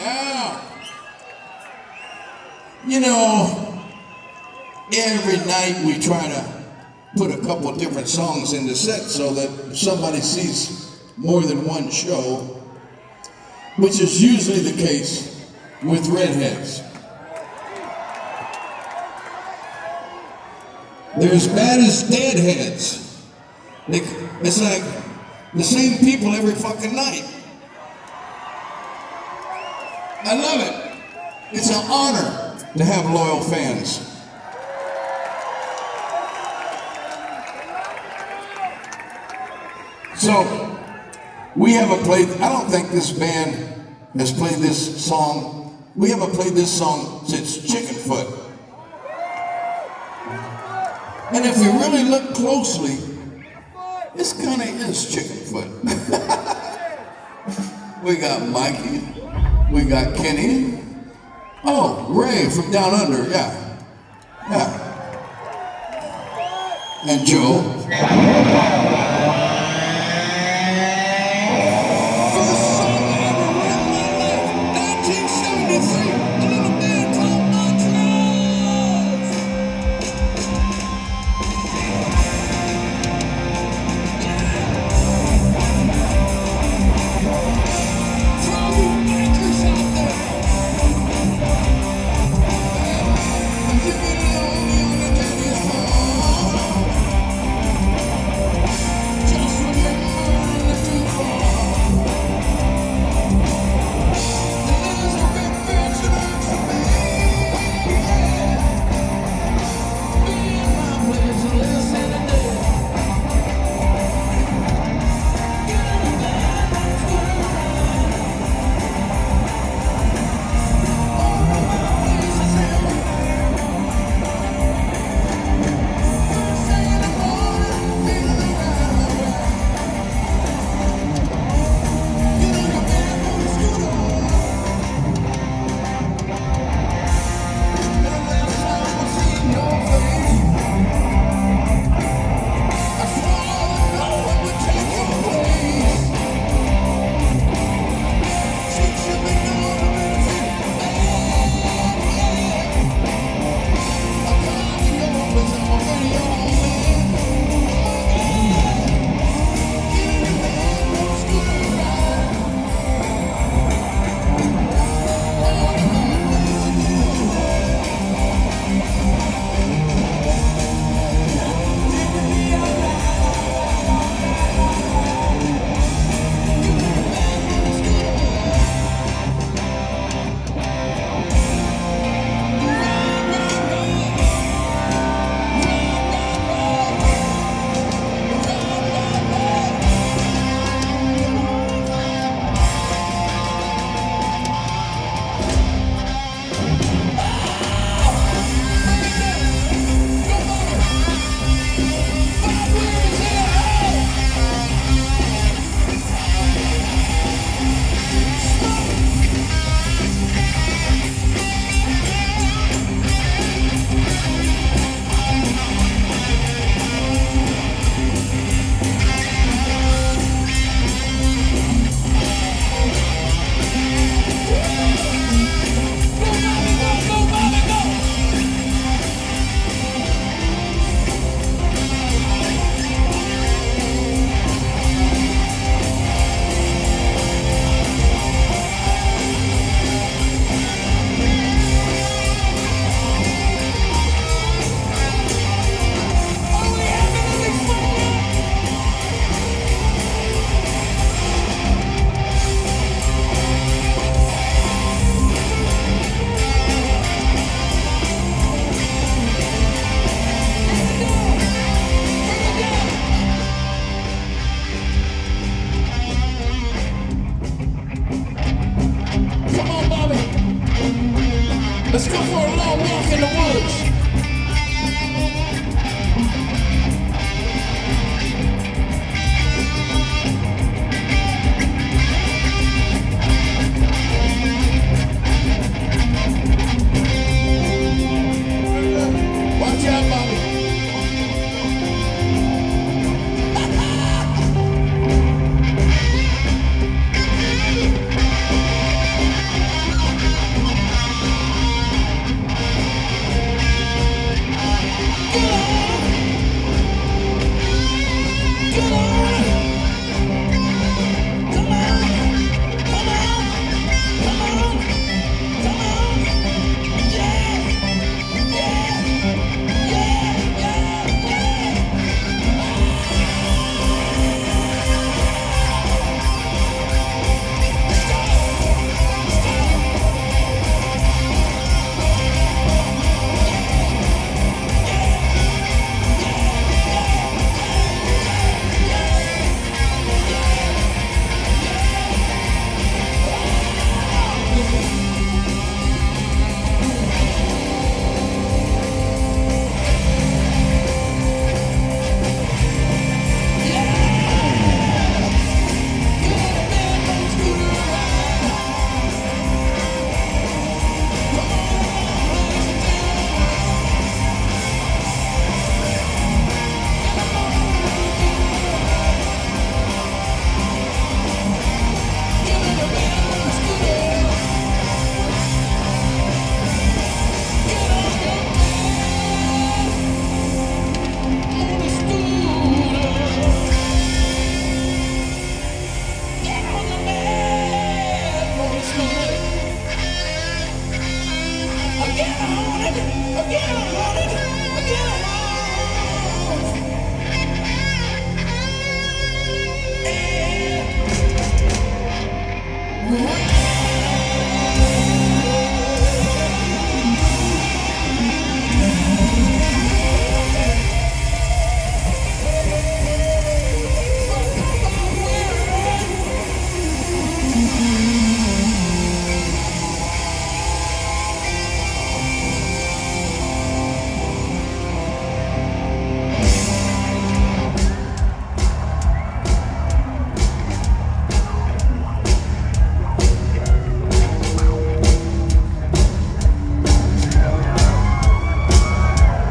Yeah. You know, every night we try to put a couple of different songs in the set so that somebody sees more than one show, which is usually the case with redheads. They're as bad as deadheads. It's like the same people every fucking night. I love it. It's an honor to have loyal fans. So, we haven't played, I don't think this band has played this song. We haven't played this song since Chickenfoot. And if you really look closely, this kind of is Chickenfoot. We got Mikey, we got Kenny. Oh, Ray from Down Under, yeah. Yeah. And Joe. Let's go for a long walk in the woods. Watch out, Bobby. What?